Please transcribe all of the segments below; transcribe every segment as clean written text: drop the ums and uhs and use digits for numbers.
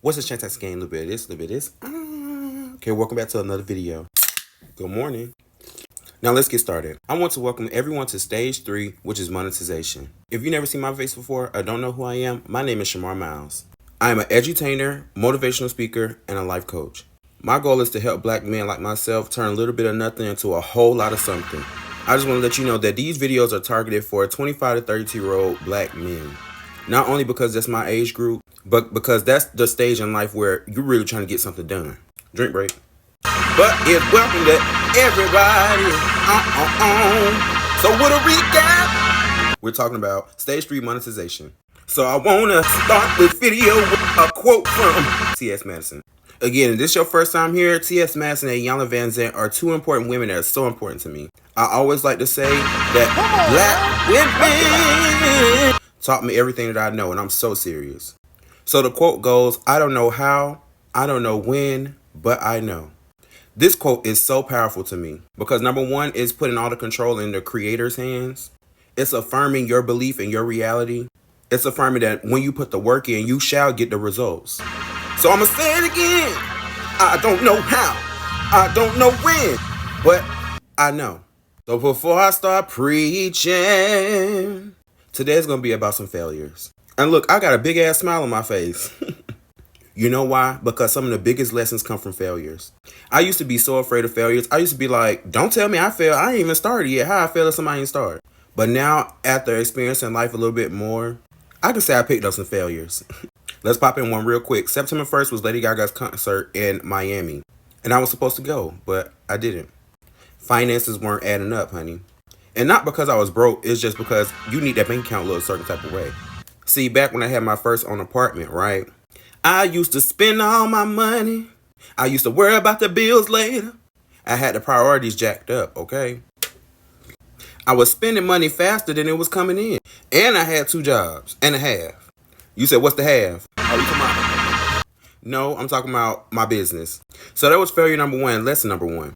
What's this chance game? A little bit of this, a little bit of this. Okay, welcome back to another video. Good morning. Now let's get started. I want to welcome everyone to stage 3, which is monetization. If you've never seen my face before or don't know who I am, my name is Shamarmiles. I am an edutainer, motivational speaker, and a life coach. My goal is to help black men like myself turn a little bit of nothing into a whole lot of something. I just want to let you know that these videos are targeted for 25 to 32-year-old black men. Not only because that's my age group, but because that's the stage in life where you're really trying to get something done. Drink break. But it's welcome to everybody. So what a recap. We're talking about stage 3 monetization. So I want to start this video with a quote from T.S. Madison. Again, if this is your first time here, T.S. Madison and Iyanla Vanzant are two important women that are so important to me. I always like to say that black women taught me everything that I know, and I'm so serious. So the quote goes, I don't know how, I don't know when, but I know. This quote is so powerful to me because number one is putting all the control in the creator's hands. It's affirming your belief in your reality. It's affirming that when you put the work in, you shall get the results. So I'm going to say it again. I don't know how, I don't know when, but I know. So before I start preaching, today's going to be about some failures. And look, I got a big ass smile on my face. You know why? Because some of the biggest lessons come from failures. I used to be so afraid of failures. I used to be like, don't tell me I failed. I ain't even started yet. How I failed if somebody ain't started? But now, after experiencing life a little bit more, I can say I picked up some failures. Let's pop in one real quick. September 1st was Lady Gaga's concert in Miami. And I was supposed to go, but I didn't. Finances weren't adding up, honey. And not because I was broke, it's just because you need that bank account a little certain type of way. See, back when I had my first own apartment, right? I used to spend all my money. I used to worry about the bills later. I had the priorities jacked up, okay? I was spending money faster than it was coming in. And I had 2 jobs and a half. You said, what's the half? Are you talking about? No, I'm talking about my business. So that was failure number 1, lesson number 1.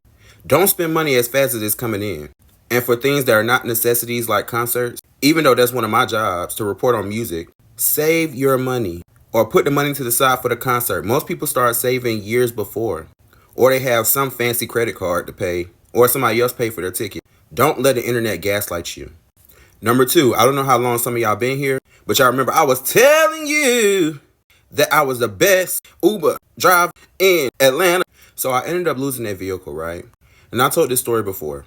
Don't spend money as fast as it's coming in. And for things that are not necessities like concerts, even though that's one of my jobs to report on music, save your money or put the money to the side for the concert. Most people start saving years before, or they have some fancy credit card to pay, or somebody else pay for their ticket. Don't let the internet gaslight you. Number 2, I don't know how long some of y'all been here, but y'all remember I was telling you that I was the best Uber driver in Atlanta. So I ended up losing that vehicle, right? And I told this story before.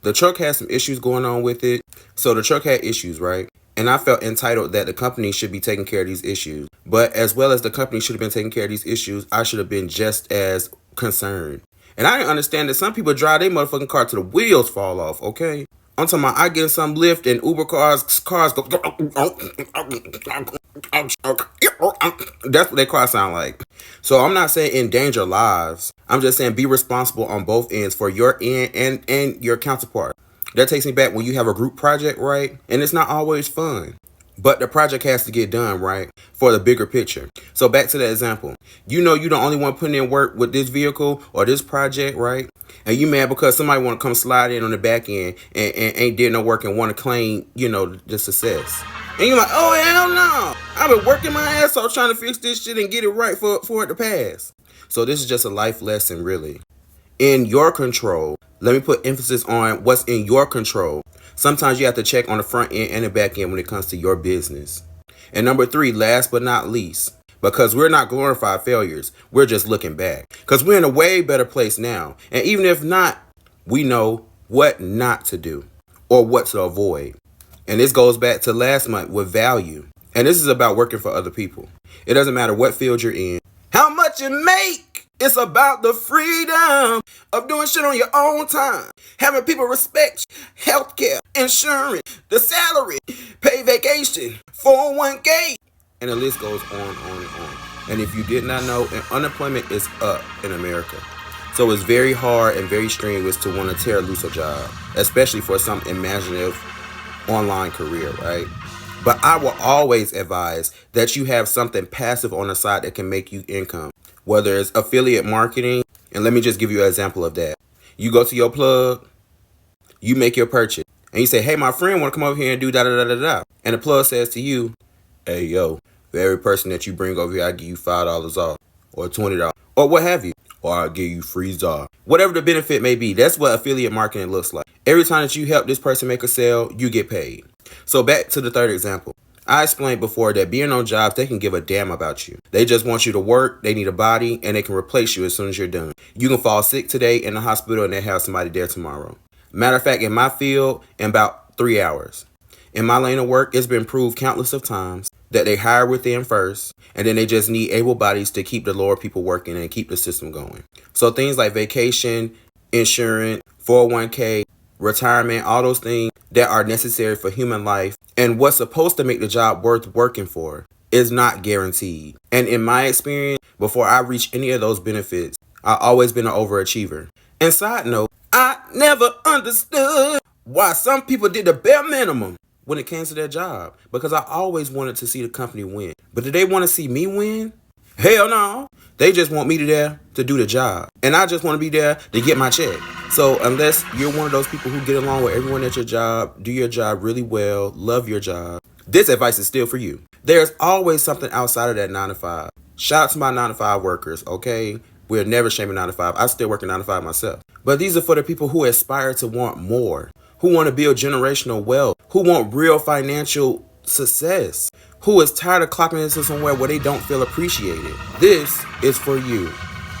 The truck had some issues going on with it. So the truck had issues, right? And I felt entitled that the company should be taking care of these issues. But as well as the company should have been taking care of these issues, I should have been just as concerned. And I didn't understand that some people drive their motherfucking car till the wheels fall off, okay? I'm talking about I get some lift and Uber cars go. That's what their cars sound like. So I'm not saying endanger lives. I'm just saying be responsible on both ends for your end and your counterpart. That takes me back when you have a group project, right? And it's not always fun. But the project has to get done, right? For the bigger picture. So back to that example. You know you're the only one putting in work with this vehicle or this project, right? And you mad because somebody want to come slide in on the back end and ain't did no work and want to claim, the success. And you're like, oh, hell no. I've been working my ass off trying to fix this shit and get it right for it to pass. So this is just a life lesson, really. In your control. Let me put emphasis on what's in your control. Sometimes you have to check on the front end and the back end when it comes to your business. And number 3, last but not least, because we're not glorified failures, we're just looking back. Because we're in a way better place now. And even if not, we know what not to do or what to avoid. And this goes back to last month with value. And this is about working for other people. It doesn't matter what field you're in, how much you make. It's about the freedom of doing shit on your own time. Having people respect you, healthcare, insurance, the salary, pay vacation, 401k. And the list goes on and on. And if you did not know, unemployment is up in America. So it's very hard and very strenuous to want to tear loose a job, especially for some imaginative online career, right? But I will always advise that you have something passive on the side that can make you income. Whether it's affiliate marketing, and let me just give you an example of that. You go to your plug, you make your purchase, and you say, hey, my friend want to come over here and do da-da-da-da-da. And the plug says to you, hey, yo, for every person that you bring over here, I give you $5 off. or $20 or what have you. Or I'll give you free job. Whatever the benefit may be, that's what affiliate marketing looks like. Every time that you help this person make a sale, you get paid. So back to the third example. I explained before that being on jobs, they can give a damn about you. They just want you to work, they need a body, and they can replace you as soon as you're done. You can fall sick today in the hospital and they have somebody there tomorrow. Matter of fact, in my field, in about 3 hours. In my lane of work, it's been proved countless of times that they hire within first, and then they just need able bodies to keep the lower people working and keep the system going. So things like vacation, insurance, 401k, retirement, all those things that are necessary for human life and what's supposed to make the job worth working for is not guaranteed. And in my experience, before I reach any of those benefits, I've always been an overachiever. And side note, I never understood why some people did the bare minimum when it came to their job, because I always wanted to see the company win. But did they want to see me win? Hell no. They just want me there to do the job. And I just want to be there to get my check. So unless you're one of those people who get along with everyone at your job, do your job really well, love your job, this advice is still for you. There's always something outside of that 9 to 5. Shout out to my 9 to 5 workers, okay? We're never shaming 9 to 5. I still work a 9 to 5 myself. But these are for the people who aspire to want more, who want to build generational wealth, who want real financial success, who is tired of clocking into somewhere where they don't feel appreciated. This is for you.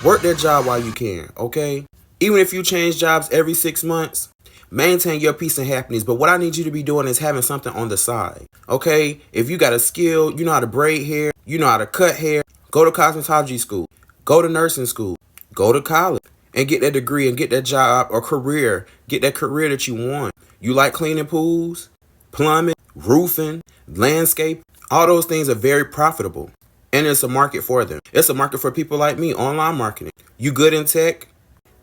Work that job while you can, okay? Even if you change jobs every 6 months, maintain your peace and happiness. But what I need you to be doing is having something on the side, okay? If you got a skill, you know how to braid hair, you know how to cut hair, go to cosmetology school, go to nursing school, go to college, and get that degree and get that job or career. Get that career that you want. You like cleaning pools, plumbing, roofing, landscape. All those things are very profitable. And it's a market for them. It's a market for people like me, online marketing. You good in tech?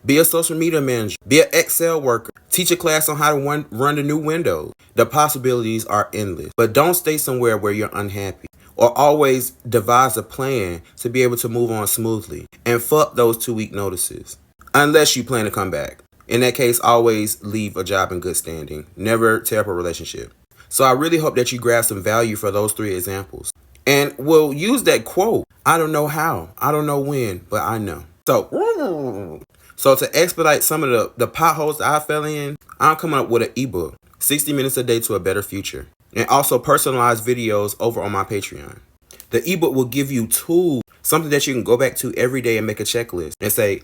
Be a social media manager. Be an Excel worker. Teach a class on how to run the new Windows. The possibilities are endless. But don't stay somewhere where you're unhappy. Or always devise a plan to be able to move on smoothly. And fuck those 2-week notices. Unless you plan to come back. In that case, always leave a job in good standing. Never tear up a relationship. So I really hope that you grab some value for those 3 examples. And we'll use that quote. I don't know how. I don't know when, but I know. So to expedite some of the potholes that I fell in, I'm coming up with an ebook. 60 minutes a day to a better future. And also personalized videos over on my Patreon. The ebook will give you tools, something that you can go back to every day and make a checklist and say,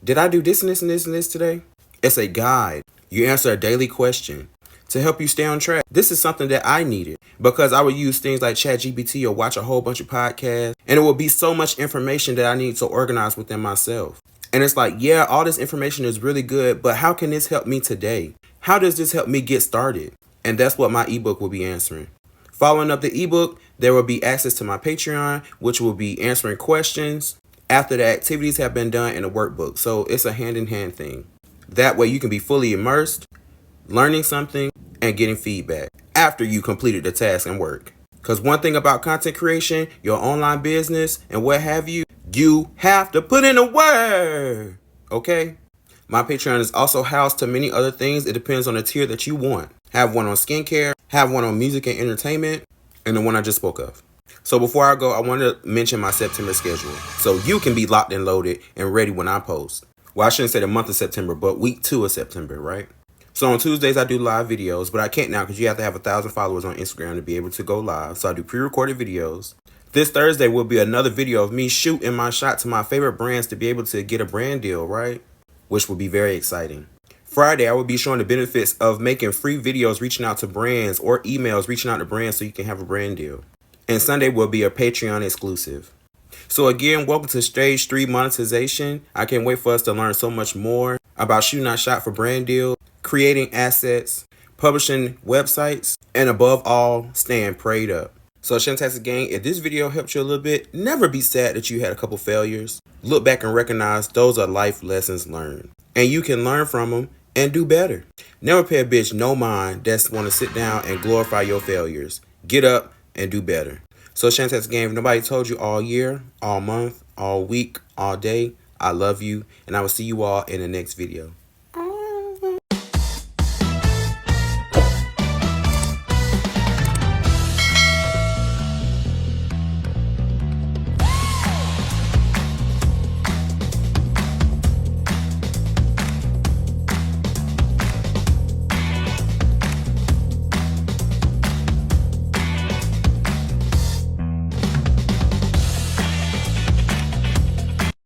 did I do this and this and this and this today? It's a guide. You answer a daily question to help you stay on track. This is something that I needed because I would use things like ChatGPT or watch a whole bunch of podcasts, and it would be so much information that I need to organize within myself. And it's like, yeah, all this information is really good, but how can this help me today? How does this help me get started? And that's what my ebook will be answering. Following up the ebook, there will be access to my Patreon, which will be answering questions after the activities have been done in a workbook. So it's a hand-in-hand thing. That way you can be fully immersed, learning something, and getting feedback after you completed the task and work. Because one thing about content creation, your online business, and what have you, you have to put in the work, okay? My Patreon is also housed to many other things. It depends on the tier that you want. Have one on skincare, have one on music and entertainment, and the one I just spoke of. So before I go, I want to mention my September schedule so you can be locked and loaded and ready when I post. Well, I shouldn't say the month of September, but week 2 of September, right? So on Tuesdays, I do live videos, but I can't now because you have to have 1,000 followers on Instagram to be able to go live. So I do pre-recorded videos. This Thursday will be another video of me shooting my shot to my favorite brands to be able to get a brand deal, right? Which will be very exciting. Friday, I will be showing the benefits of making free videos reaching out to brands or emails reaching out to brands so you can have a brand deal. And Sunday will be a Patreon exclusive. So again, welcome to Stage 3 Monetization. I can't wait for us to learn so much more about shooting our shot for brand deals, creating assets, publishing websites, and above all, staying prayed up. So Shantastic Gang, if this video helped you a little bit, never be sad that you had a couple failures. Look back and recognize those are life lessons learned. And you can learn from them and do better. Never pay a bitch no mind that's want to sit down and glorify your failures. Get up and do better. So Shantastic Gang, if nobody told you all year, all month, all week, all day, I love you. And I will see you all in the next video.